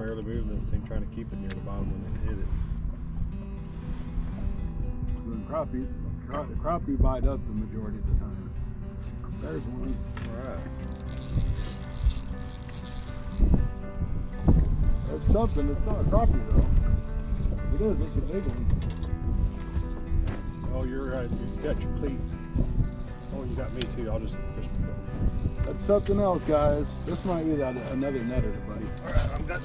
barely moving this thing, trying to keep it near the bottom when it hit it. The crappie bite up the majority of the time. There's one. Alright. That's something. It's not a crappie though. It is. It's a big one. Oh, you're right. You got your cleat. Oh, you got me too. I'll just That's something else, guys. This might be another netter, buddy. Alright, I'm good.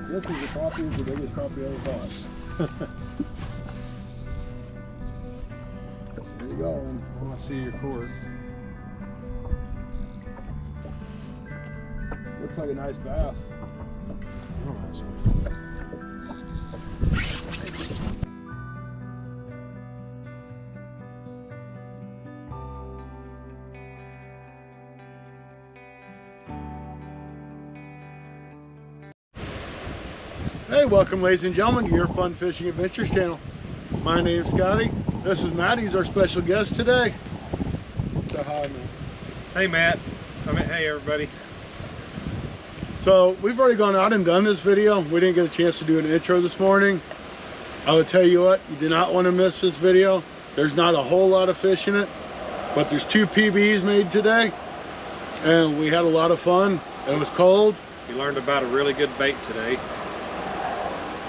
This is a crappie. It's the biggest crappie I ever caught. There you go. Oh, I see your cord. Looks like a nice bass. Oh, nice. Hey, welcome ladies and gentlemen to your Fun Fishing Adventures channel. My name's Scotty. This is Matt. He's our special guest today. So hi, man. Hey, Matt. Hey, everybody. So we've already gone out and done this video. We didn't get a chance to do an intro this morning. I would tell you what, you do not want to miss this video. There's not a whole lot of fish in it, but there's 2 PBs made today, and we had a lot of fun. It was cold. You learned about a really good bait today.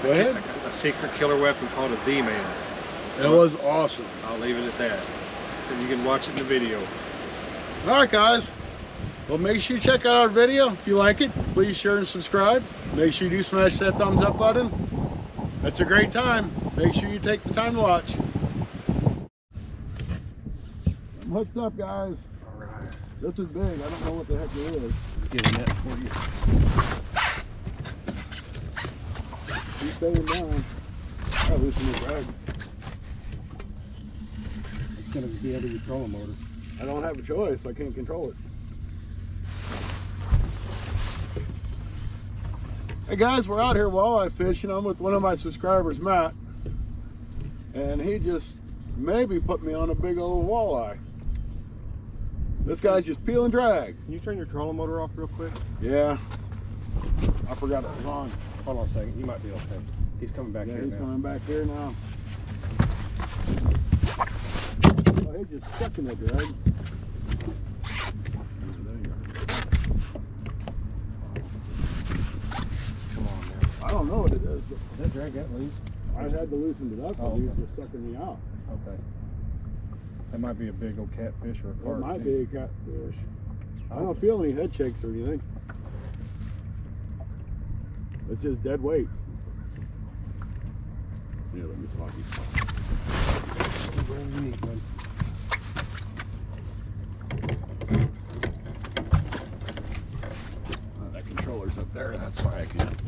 Go ahead. A secret killer weapon called a Z-Man. It was awesome. I'll leave it at that. And you can watch it in the video. All right, guys. Well, make sure you check out our video. If you like it, please share and subscribe. Make sure you do smash that thumbs up button. It's a great time. Make sure you take the time to watch. I'm hooked up, guys. All right. This is big. I don't know what the heck it is. Get a net for you. He's staying down. I loosen the drag. It's going to be under your trolling motor. I don't have a choice. I can't control it. Hey guys, we're out here walleye fishing. I'm with one of my subscribers, Matt, and he just maybe put me on a big old walleye. This guy's just peel and drag. Can you turn your trolling motor off real quick? Yeah, I forgot it was on. Hold on a second. You might be okay. He's coming back here He's now. coming back here now. Oh, he just stuck in that drag. I don't know what it is. Is that drag that loose? I had to loosen it up because he was just sucking me out. Okay. That might be a big old catfish or a It carp. might be a catfish. I don't feel any head shakes or anything. It's just dead weight. Yeah, let me swap you. Very unique one. That controller's up there. That's why I can't.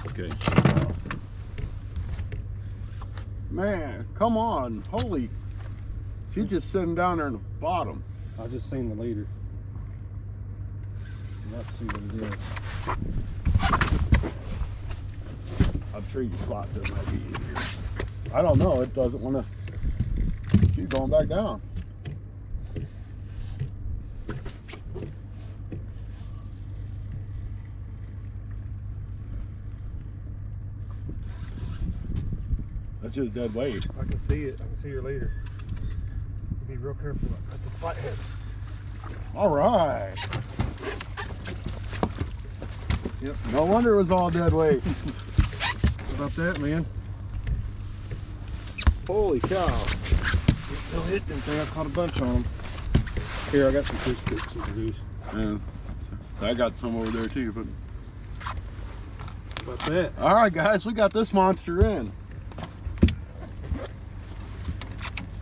Okay. Man, come on. Holy. She's just sitting down there in the bottom. I just seen the leader. Let's see what it is. I'm sure you spot this might be easier. I don't know. It doesn't want to. She's going back down. That's just dead weight. I can see it. I can see your leader. Be real careful. That's a flathead. All right. Yep. No wonder it was all dead weight. What about that, man? Holy cow. Still hit them thing. I caught a bunch on them. Here, I got some fish sticks you can use. Yeah. So I got some over there too. But What about that? all right, guys, we got this monster in.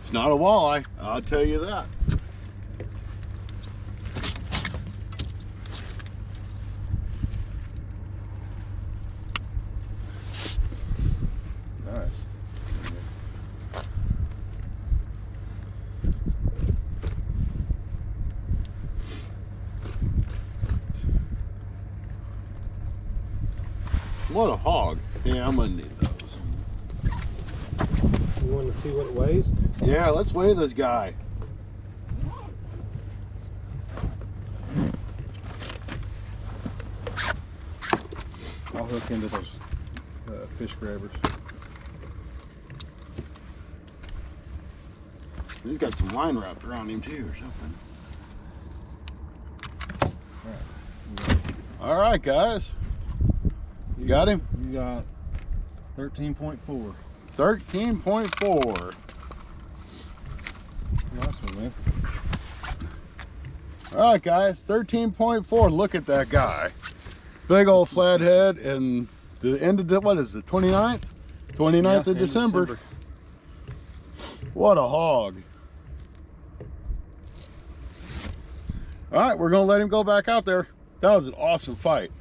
It's not a walleye, I'll tell you that. Nice. What a hog. Yeah, I'm gonna need those. You want to see what it weighs? Yeah, let's weigh this guy. I'll hook into those fish grabbers. He's got some line wrapped around him too or something. All right, guys. You got him? You got 13.4. 13.4. Nice one, man. All right, guys, 13.4. Look at that guy. Big old flathead, and the end of the, what is it, 29th? 29th of December. What a hog. All right, we're gonna let him go back out there. That was an awesome fight.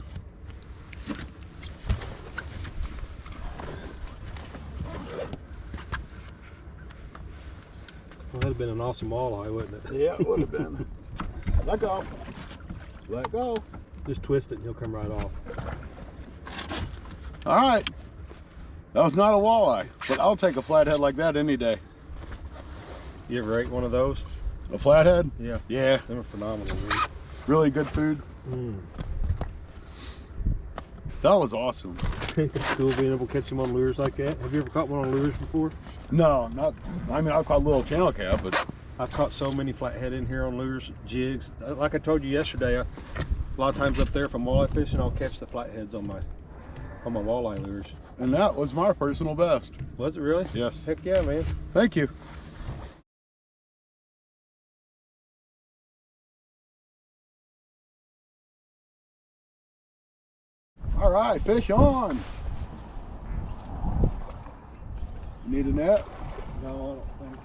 Well, that'd have been an awesome walleye, wouldn't it? Yeah, it would have been. Let go. Let go. Just twist it and he'll come right off. All right. That was not a walleye, but I'll take a flathead like that any day. You ever ate one of those? A flathead? Yeah. Yeah. They were phenomenal, man. Really good food. That was awesome. It's cool being able to catch them on lures like that. Have you ever caught one on lures before? No, not. I mean, I've caught a little channel cat, but I've caught so many flathead in here on lures, jigs. Like I told you yesterday, a lot of times up there, if I'm walleye fishing, I'll catch the flatheads on my walleye lures. and that was my personal best. Was it really? Yes. Heck yeah, man. Thank you. All right, fish on. Need a net? No, I don't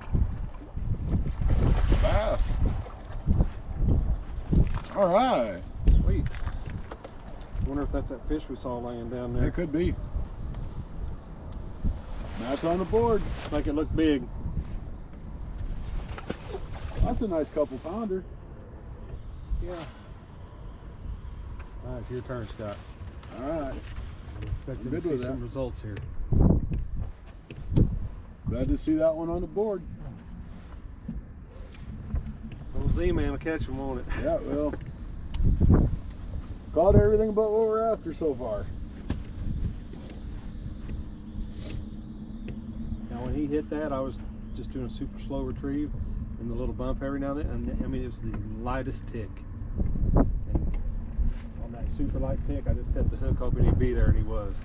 think. Bass. All right. Sweet. I wonder if that's that fish we saw laying down there. It could be. That's on the board. Make it look big. That's a nice couple pounder. Yeah. All right, your turn, Scott. All right. I'm expecting good to see with some that. results here. Glad to see that one on the board. Old Z-Man will catch him, won't it? Yeah, well. Caught everything but what we're after so far. Now when he hit that, I was just doing a super slow retrieve and the little bump every now and then. And I mean, it was the lightest tick. And on that super light tick, I just set the hook hoping he'd be there, and he was.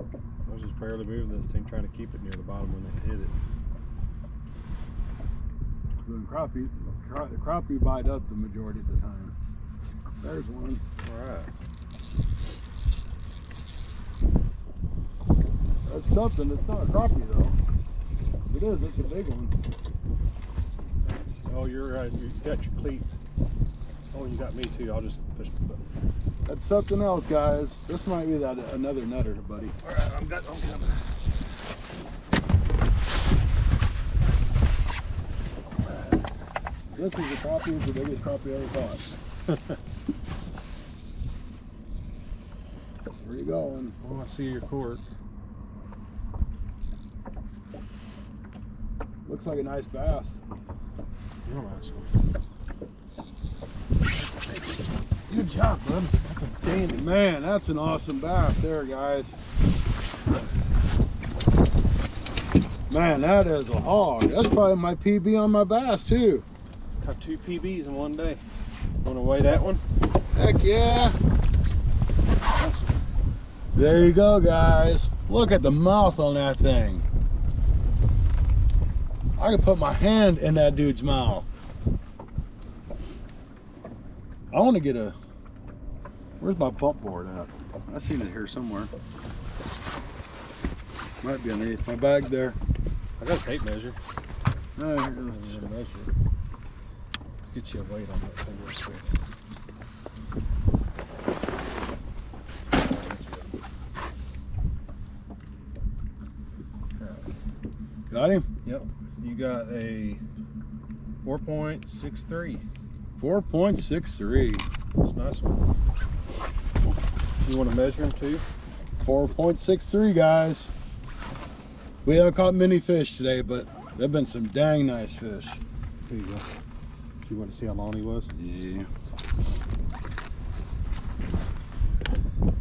I was just barely moving this thing, trying to keep it near the bottom when they hit it. The crappie bite up the majority of the time. There's one. All right. That's something. It's not a crappie though. If it is, it's a big one. Oh, you're right. You got your cleat. Oh, you got me too. I'll just push the button. That's something else, guys. This might be that another nutter, buddy. All right, I'm coming. This is a crappie. It's the biggest crappie I ever caught. Where you going? Oh, I see your cord. Looks like a nice bass. Real nice one. Good job, bud. That's a dandy. Man, that's an awesome bass there, guys. Man, that is a hog. That's probably my PB on my bass too. Caught 2 PBs in one day. Want to weigh that one? Heck yeah. There you go, guys. Look at the mouth on that thing. I could put my hand in that dude's mouth. I want to get a... Where's my pump board at? I seen it here somewhere. Might be underneath my bag there. I got a tape measure. Here, Let's get you a weight on that thing real quick. got him? Yep. You got a 4.63. 4.63. That's a nice one. You want to measure them too? 4.63, guys. We haven't caught many fish today, but there've been some dang nice fish. There you go. You want to see how long he was? Yeah.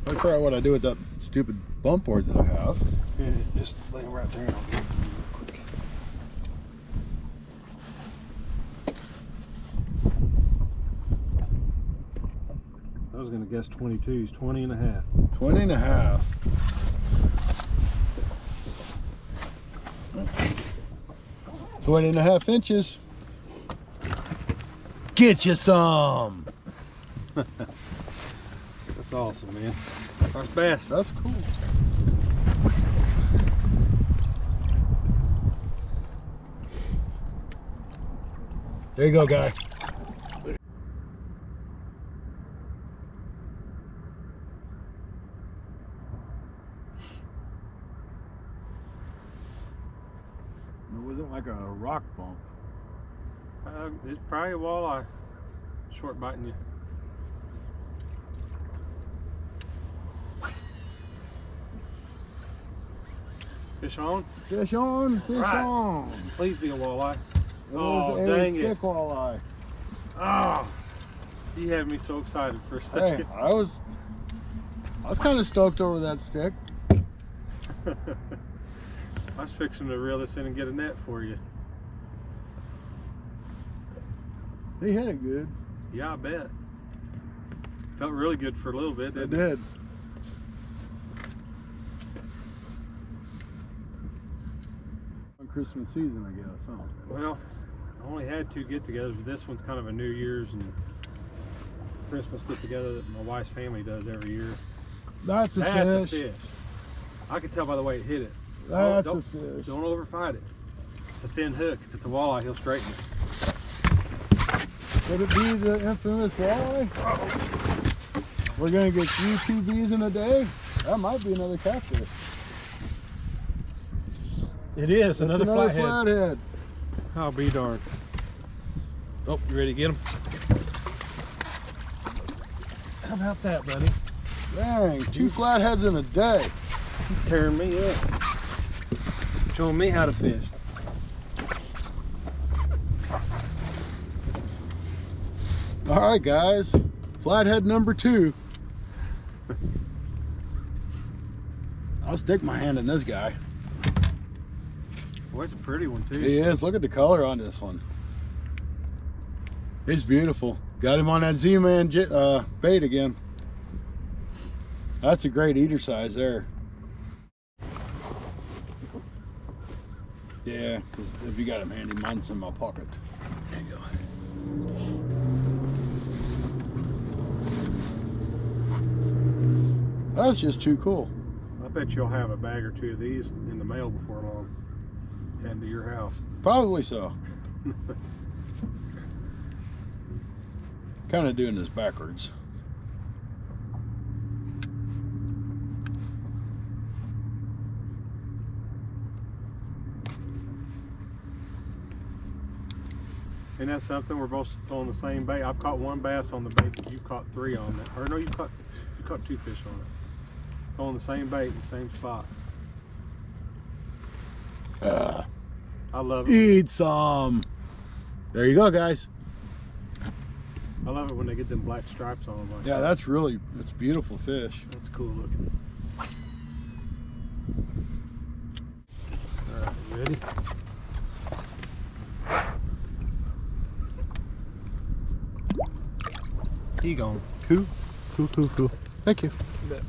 I'll figure out what I do with that stupid bump board that I have. Yeah, just lay him right there and I'll get him real quick. I was going to guess 22. He's 20 and a half. 20 and a half. Twenty and a half inches. Get you some. That's awesome, man. First bass. That's cool. There you go, guy. It wasn't like a rock bump. It's probably a walleye. Short biting you. Fish on? Fish on, fish Right. on. Please be a walleye. It Oh, was a dang it. thick walleye. Oh, you had me so excited for a Hey, second. I was kind of stoked over that stick. I was fixing to reel this in and get a net for you. He hit it good. Yeah, I bet. Felt really good for a little bit, It didn't it? did. On Christmas season, I guess, huh? Well, I only had 2 get-togethers, but this one's kind of a New Year's and Christmas get-together that my wife's family does every year. That's a That's fish. a fish. I could tell by the way it hit it. That's don't, a fish. Don't overfight it. It's a thin hook. If it's a walleye, he'll straighten it. Could it be the infamous walleye? We're gonna get 3 PBs in a day? That might be another catfish. It is. That's another flathead. I'll be darned. Oh, you ready to get him? How about that, buddy? Dang, 2 flatheads in a day. He's tearing me up. Showing me how to fish. All right, guys. Flathead number 2. I'll stick my hand in this guy. Boy, it's a pretty one, too. He is. Look at the color on this one. He's beautiful. Got him on that Z-Man bait again. That's a great eater size there. Yeah, 'cause if you got him handy, mine's in my pocket. There you go. That's just too cool. I bet you'll have a bag or 2 of these in the mail before long. Heading to your house. Probably so. Kind of doing this backwards. Isn't that something? We're both throwing the same bait. I've caught 1 bass on the bait, but you caught 3 on it. Or no, you caught 2 fish on it. Throwing the same bait in the same spot. I love it. Eat some. There you go, guys. I love it when they get them black stripes on them. Like Yeah, that. that's beautiful fish. That's cool looking. All right, you ready? He gone. Cool. Thank you. You bet.